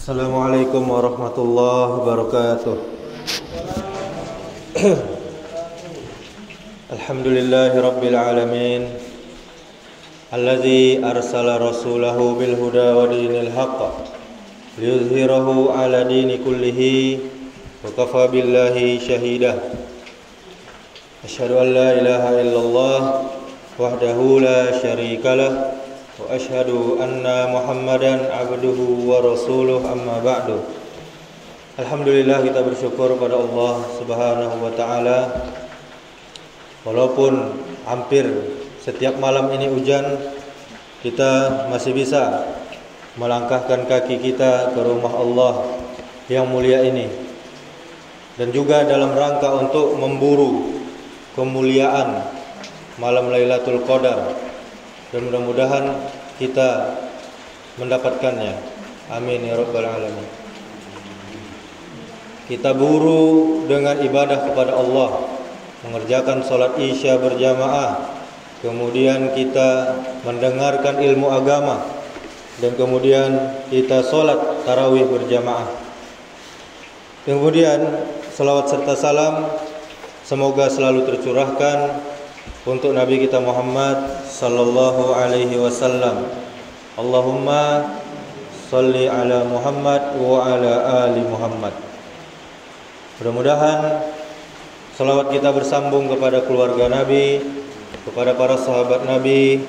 Assalamualaikum warahmatullahi wabarakatuh. Alhamdulillahi rabbil alamin, alladzi arsala rasulahu bil huda wa dinil haqq liyuzhirahu ala dini kullihi wa kafa billahi shahida. Asyhadu an la ilaha illallah wahdahu la syarikalah wa asyhadu anna Muhammadan abduhu wa rasuluh, amma ba'du. Alhamdulillah, kita bersyukur pada Allah Subhanahu wa taala. Walaupun hampir setiap malam ini hujan, kita masih bisa melangkahkan kaki kita ke rumah Allah yang mulia ini, dan juga dalam rangka untuk memburu kemuliaan malam Lailatul Qadar, dan mudah-mudahan kita mendapatkannya. Amin ya rabbal alamin. Kita buru dengan ibadah kepada Allah, mengerjakan salat Isya berjamaah, kemudian kita mendengarkan ilmu agama, dan kemudian kita salat tarawih berjamaah. Kemudian salawat serta salam semoga selalu tercurahkan untuk Nabi kita Muhammad sallallahu alaihi wasallam. Allahumma salli ala Muhammad wa ala ali Muhammad. Mudah-mudahan salawat kita bersambung kepada keluarga Nabi, kepada para sahabat Nabi,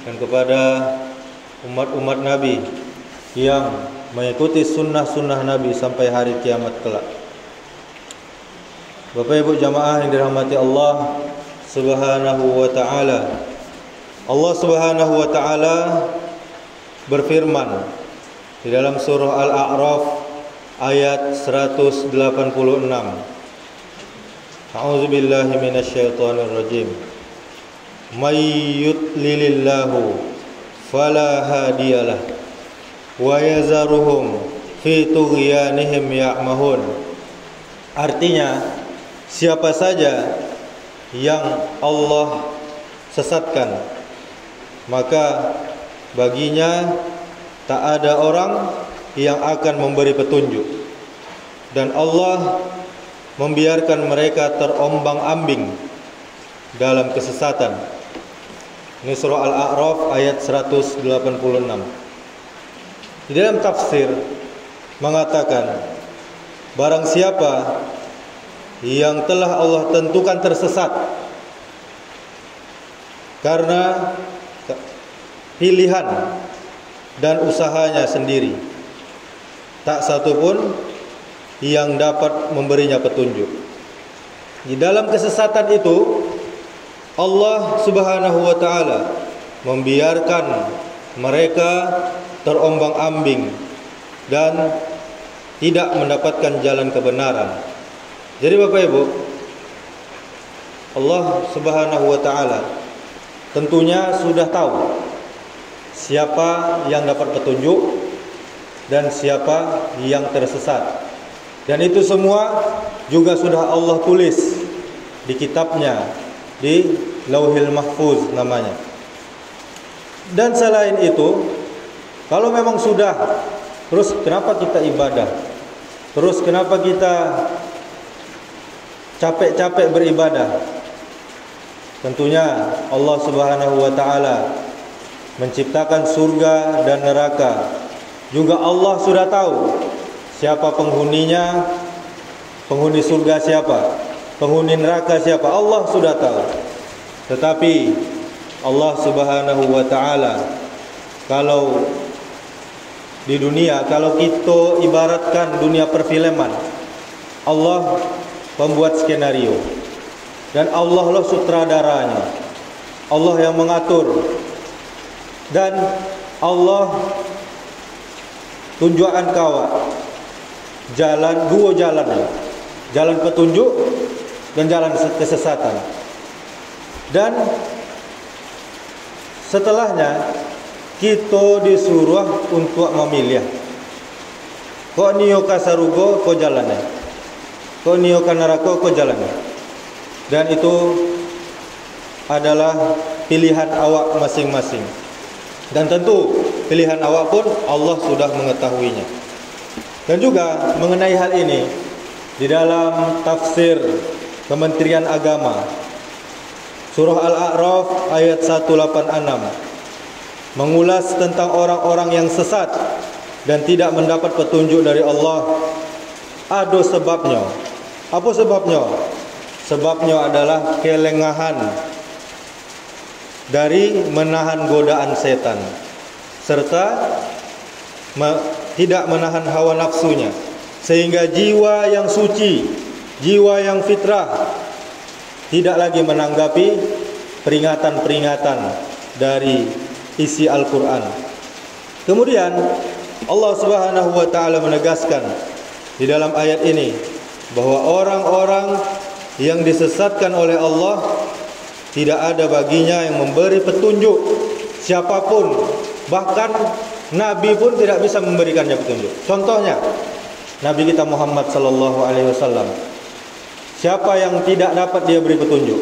dan kepada umat-umat Nabi yang mengikuti sunnah-sunnah Nabi sampai hari kiamat kelak. Bapak Ibu jamaah yang dirahmati Allah Subhanahu wa ta'ala, Allah Subhanahu wa ta'ala berfirman di dalam surah Al-A'raf ayat 186. A'udzu billahi minasyaitonir rajim. May yudlilillahu fala hadiyalah wa yazaruhum fi tughyanihim ya'mahun. Artinya, siapa saja yang Allah sesatkan, maka baginya tak ada orang yang akan memberi petunjuk, dan Allah membiarkan mereka terombang-ambing dalam kesesatan. Ini surah Al-A'raf ayat 186. Di dalam tafsir mengatakan, barang siapa yang telah Allah tentukan tersesat karena pilihan dan usahanya sendiri, tak satu pun yang dapat memberinya petunjuk. Di dalam kesesatan itu, Allah Subhanahu wa ta'ala membiarkan mereka terombang-ambing dan tidak mendapatkan jalan kebenaran. Jadi Bapak Ibu, Allah Subhanahu wa ta'ala tentunya sudah tahu siapa yang dapat petunjuk dan siapa yang tersesat. Dan itu semua juga sudah Allah tulis di kitabnya, di Lauhil Mahfuz namanya. Dan selain itu, kalau memang sudah, terus kenapa kita ibadah? Terus kenapa kita capek-capek beribadah? Tentunya Allah Subhanahu wa ta'ala menciptakan surga dan neraka. Juga Allah sudah tahu siapa penghuninya, penghuni surga siapa, penghuni neraka siapa, Allah sudah tahu. Tetapi Allah Subhanahu wa ta'ala, kalau di dunia, kalau kita ibaratkan dunia perfilman, Allah pembuat skenario, dan Allah lah sutradaranya. Allah yang mengatur, dan Allah tunjukkan kawat jalan, dua jalan, jalan petunjuk dan jalan kesesatan. Dan setelahnya kita disuruh untuk memilih. Kok niyo kasarugo kok jalannya, kok niyo kanarako kok jalannya. Dan itu adalah pilihan awak masing-masing. Dan tentu pilihan awak pun Allah sudah mengetahuinya. Dan juga mengenai hal ini di dalam tafsir Kementerian Agama Surah Al-A'raf ayat 186 mengulas tentang orang-orang yang sesat dan tidak mendapat petunjuk dari Allah. Ada sebabnya. Apa sebabnya? Sebabnya adalah kelengahan dari menahan godaan setan serta tidak menahan hawa nafsunya, sehingga jiwa yang suci, jiwa yang fitrah tidak lagi menanggapi peringatan-peringatan dari isi Al-Quran. Kemudian Allah Subhanahu wa taala menegaskan di dalam ayat ini bahwa orang-orang yang disesatkan oleh Allah tidak ada baginya yang memberi petunjuk, siapapun, bahkan Nabi pun tidak bisa memberikannya petunjuk. Contohnya Nabi kita Muhammad sallallahu alaihi wasallam. Siapa yang tidak dapat dia beri petunjuk?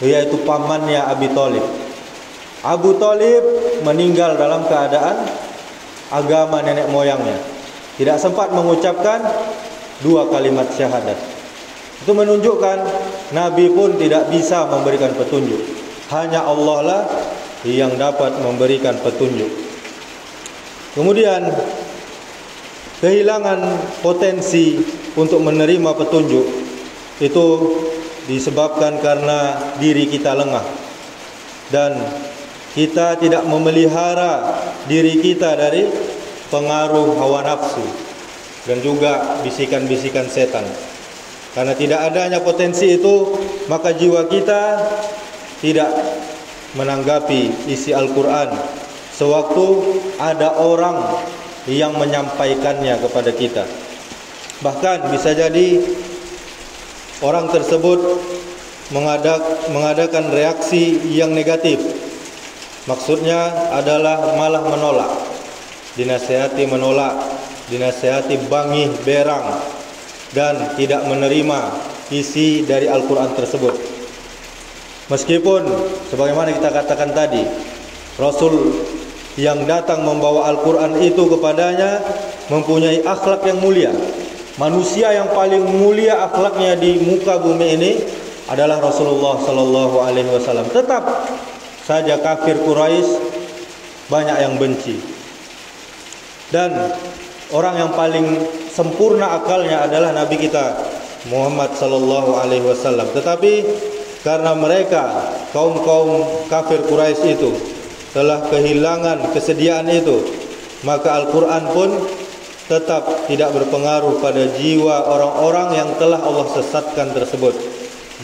Yaitu pamannya Abi Thalib. Abu Thalib meninggal dalam keadaan agama nenek moyangnya, tidak sempat mengucapkan 2 kalimat syahadat. Itu menunjukkan Nabi pun tidak bisa memberikan petunjuk. Hanya Allah lah yang dapat memberikan petunjuk. Kemudian kehilangan potensi untuk menerima petunjuk itu disebabkan karena diri kita lengah dan kita tidak memelihara diri kita dari pengaruh hawa nafsu dan juga bisikan-bisikan setan. Karena tidak adanya potensi itu, maka jiwa kita tidak menanggapi isi Al-Quran sewaktu ada orang yang menyampaikannya kepada kita. Bahkan bisa jadi orang tersebut mengadakan reaksi yang negatif. Maksudnya adalah malah menolak, dinasihati menolak, dinasihati bangih berang, dan tidak menerima isi dari Al-Quran tersebut. Meskipun sebagaimana kita katakan tadi, Rasul yang datang membawa Al-Quran itu kepadanya mempunyai akhlak yang mulia. Manusia yang paling mulia akhlaknya di muka bumi ini adalah Rasulullah sallallahu alaihi wasallam. Tetap saja kafir Quraisy banyak yang benci. Dan orang yang paling sempurna akalnya adalah Nabi kita Muhammad sallallahu alaihi wasallam. Tetapi karena mereka kaum-kaum kafir Quraisy itu telah kehilangan kesediaan itu, maka Al-Quran pun tetap tidak berpengaruh pada jiwa orang-orang yang telah Allah sesatkan tersebut.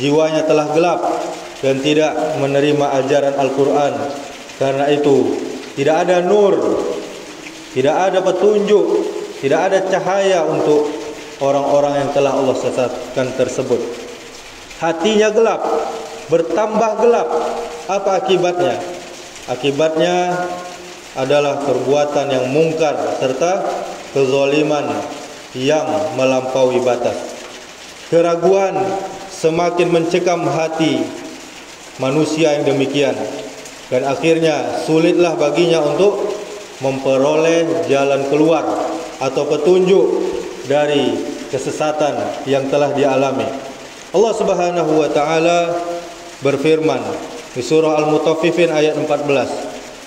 Jiwanya telah gelap dan tidak menerima ajaran Al-Quran. Karena itu tidak ada nur, tidak ada petunjuk, tidak ada cahaya untuk orang-orang yang telah Allah sesatkan tersebut. Hatinya gelap, bertambah gelap. Apa akibatnya? Akibatnya adalah perbuatan yang mungkar serta kezaliman yang melampaui batas. Keraguan semakin mencekam hati manusia yang demikian, dan akhirnya sulitlah baginya untuk memperoleh jalan keluar atau petunjuk dari kesesatan yang telah dialami. Allah Subhanahu wa taala berfirman di surah Al-Mutaffifin ayat 14,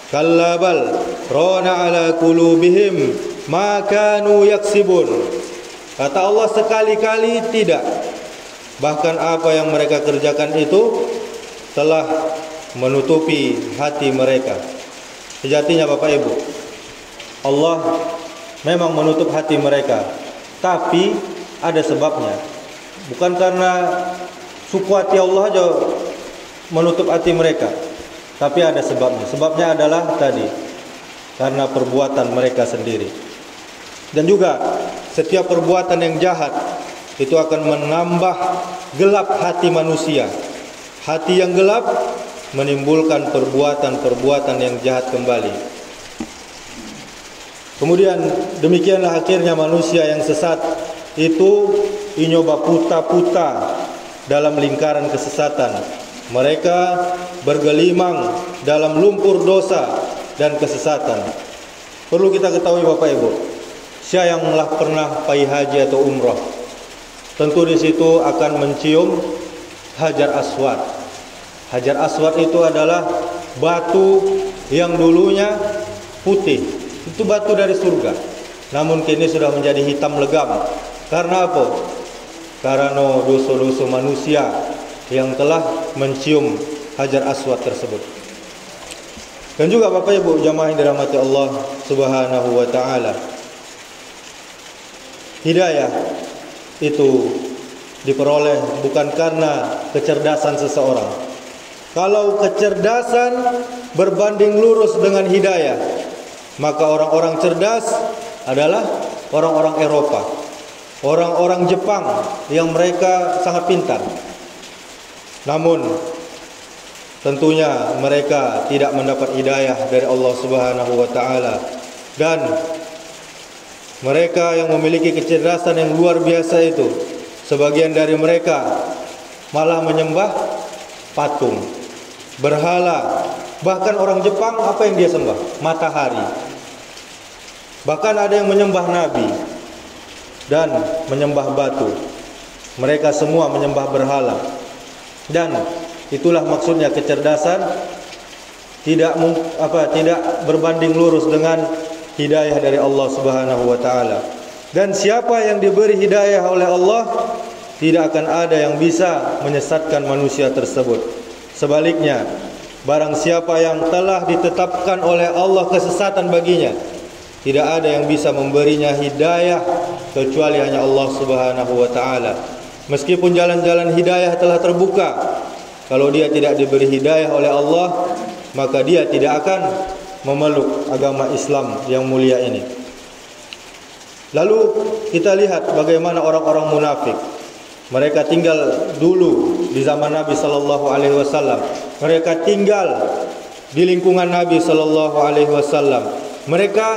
"Kalla bal rana ala qulubihim ma kanu yaksibun." Kata Allah sekali-kali tidak. Bahkan apa yang mereka kerjakan itu telah menutupi hati mereka. Sejatinya Bapak Ibu, Allah memang menutup hati mereka, tapi ada sebabnya. Bukan karena suku hati Allah aja menutup hati mereka, tapi ada sebabnya. Sebabnya adalah tadi karena perbuatan mereka sendiri. Dan juga setiap perbuatan yang jahat itu akan menambah gelap hati manusia. Hati yang gelap menimbulkan perbuatan-perbuatan yang jahat kembali. Kemudian demikianlah akhirnya manusia yang sesat itu inyoba puta-puta dalam lingkaran kesesatan. Mereka bergelimang dalam lumpur dosa dan kesesatan. Perlu kita ketahui Bapak Ibu, Siapa yang telah pernah pergi haji atau umrah, tentu di situ akan mencium Hajar Aswad. Hajar Aswad itu adalah batu yang dulunya putih. Itu batu dari surga. Namun kini sudah menjadi hitam legam. Karena apa? Karena dosa-dosa manusia yang telah mencium Hajar Aswad tersebut. Dan juga Bapak Ibu jamaah yang dirahmati Allah Subhanahu wa taala, hidayah itu diperoleh bukan karena kecerdasan seseorang. Kalau kecerdasan berbanding lurus dengan hidayah, maka orang-orang cerdas adalah orang-orang Eropa, orang-orang Jepang yang mereka sangat pintar. Namun tentunya mereka tidak mendapat hidayah dari Allah Subhanahu wa taala, dan mereka yang memiliki kecerdasan yang luar biasa itu, sebagian dari mereka malah menyembah patung, berhala. Bahkan orang Jepang apa yang dia sembah? Matahari. Bahkan ada yang menyembah nabi dan menyembah batu. Mereka semua menyembah berhala. Dan itulah maksudnya kecerdasan tidak berbanding lurus dengan hidayah dari Allah Subhanahu wa taala. Dan siapa yang diberi hidayah oleh Allah, tidak akan ada yang bisa menyesatkan manusia tersebut. Sebaliknya, barang siapa yang telah ditetapkan oleh Allah kesesatan baginya, tidak ada yang bisa memberinya hidayah kecuali hanya Allah Subhanahu wa taala. Meskipun jalan-jalan hidayah telah terbuka, kalau dia tidak diberi hidayah oleh Allah, maka dia tidak akan memeluk agama Islam yang mulia ini. Lalu kita lihat bagaimana orang-orang munafik. Mereka tinggal dulu di zaman Nabi sallallahu alaihi wasallam. Mereka tinggal di lingkungan Nabi sallallahu alaihi wasallam. Mereka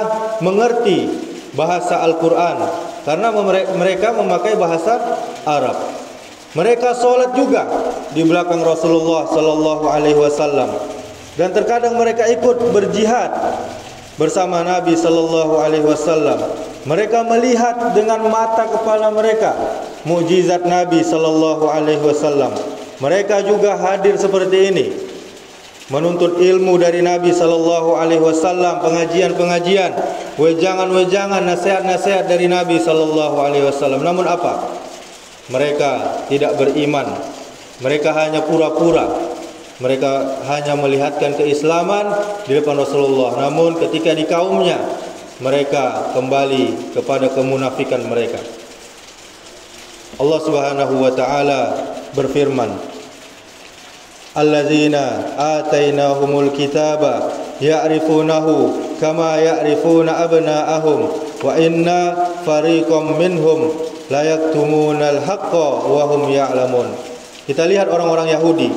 mengerti bahasa Al-Qur'an karena mereka memakai bahasa Arab. Mereka sholat juga di belakang Rasulullah sallallahu alaihi wasallam. Dan terkadang mereka ikut berjihad bersama Nabi sallallahu alaihi wasallam. Mereka melihat dengan mata kepala mereka mukjizat Nabi sallallahu alaihi wasallam. Mereka juga hadir seperti ini, menuntut ilmu dari Nabi sallallahu alaihi wasallam, pengajian-pengajian, wejangan-wejangan, nasihat-nasihat dari Nabi sallallahu alaihi wasallam. Namun apa? Mereka tidak beriman. Mereka hanya pura-pura. Mereka hanya melihatkan keislaman di depan Rasulullah. Namun ketika di kaumnya, mereka kembali kepada kemunafikan mereka. Allah Subhanahu wa taala berfirman, alladzina atainahumul kitaba ya'rifunahu kama ya'rifuna abna'ahum wa inna fariqam minhum la yaktumunal haqqa wa hum ya'lamun. Kita lihat orang-orang Yahudi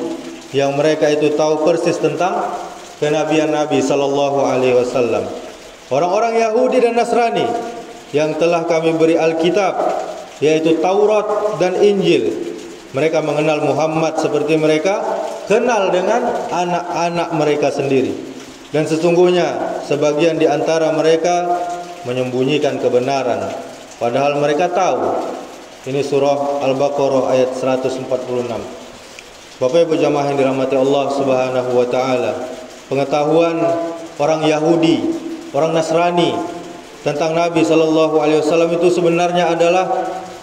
yang mereka itu tahu persis tentang kenabian Nabi sallallahu alaihi wasallam. Orang-orang Yahudi dan Nasrani yang telah kami beri Alkitab, yaitu Taurat dan Injil, mereka mengenal Muhammad seperti mereka kenal dengan anak-anak mereka sendiri. Dan sesungguhnya sebagian di antara mereka menyembunyikan kebenaran, padahal mereka tahu. Ini surah Al-Baqarah ayat 146. Bapak Ibu jamaah yang dirahmati Allah Subhanahu wa taala, pengetahuan orang Yahudi, orang Nasrani tentang Nabi sallallahu alaihi wasallam itu sebenarnya adalah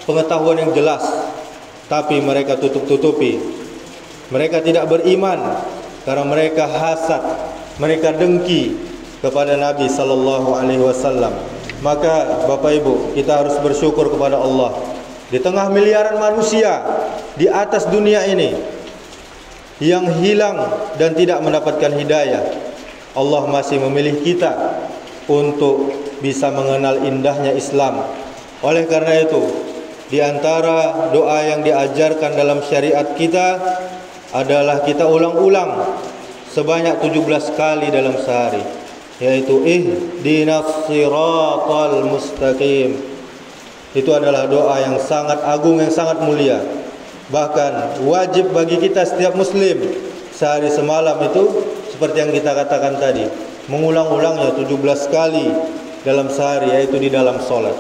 pengetahuan yang jelas, tapi mereka tutup-tutupi. Mereka tidak beriman karena mereka hasad, mereka dengki kepada Nabi sallallahu alaihi wasallam. Maka Bapak Ibu, kita harus bersyukur kepada Allah. Di tengah miliaran manusia di atas dunia ini yang hilang dan tidak mendapatkan hidayah, Allah masih memilih kita untuk bisa mengenal indahnya Islam. Oleh karena itu, di antara doa yang diajarkan dalam syariat kita adalah kita ulang-ulang sebanyak 17 kali dalam sehari, yaitu ihdinas siratal mustaqim. Itu adalah doa yang sangat agung, yang sangat mulia. Bahkan wajib bagi kita setiap muslim sehari semalam itu seperti yang kita katakan tadi, mengulang-ulangnya 17 kali dalam sehari, yaitu di dalam solat.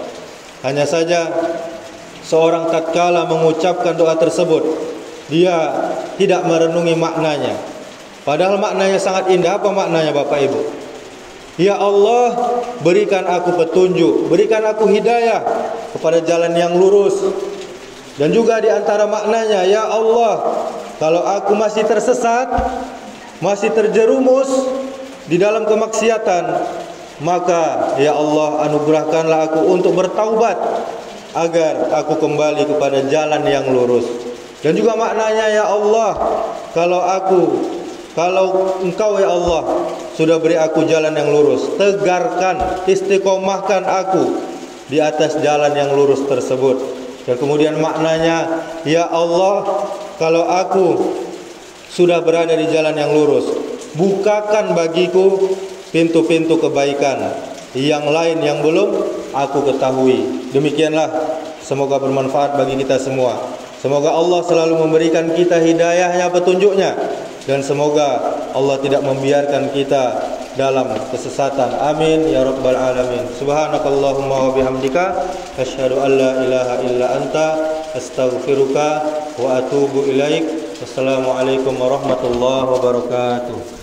Hanya saja seorang tatkala mengucapkan doa tersebut, dia tidak merenungi maknanya. Padahal maknanya sangat indah. Apa maknanya Bapak Ibu? Ya Allah, berikan aku petunjuk, berikan aku hidayah kepada jalan yang lurus. Dan juga di antara maknanya, ya Allah, kalau aku masih tersesat, masih terjerumus di dalam kemaksiatan, maka ya Allah, anugerahkanlah aku untuk bertaubat agar aku kembali kepada jalan yang lurus. Dan juga maknanya, ya Allah, kalau Engkau ya Allah sudah beri aku jalan yang lurus, tegarkan, istiqomahkan aku di atas jalan yang lurus tersebut. Dan kemudian maknanya, ya Allah, kalau aku sudah berada di jalan yang lurus, bukakan bagiku pintu-pintu kebaikan yang lain yang belum aku ketahui. Demikianlah, semoga bermanfaat bagi kita semua. Semoga Allah selalu memberikan kita hidayahnya, petunjuknya, dan semoga Allah tidak membiarkan kita dalam kesesatan. Amin ya rabbal alamin. Subhanakallahumma wa bihamdika asyhadu an la ilaha illa anta astaghfiruka wa atubu ilaik. Wassalamualaikum warahmatullahi wabarakatuh.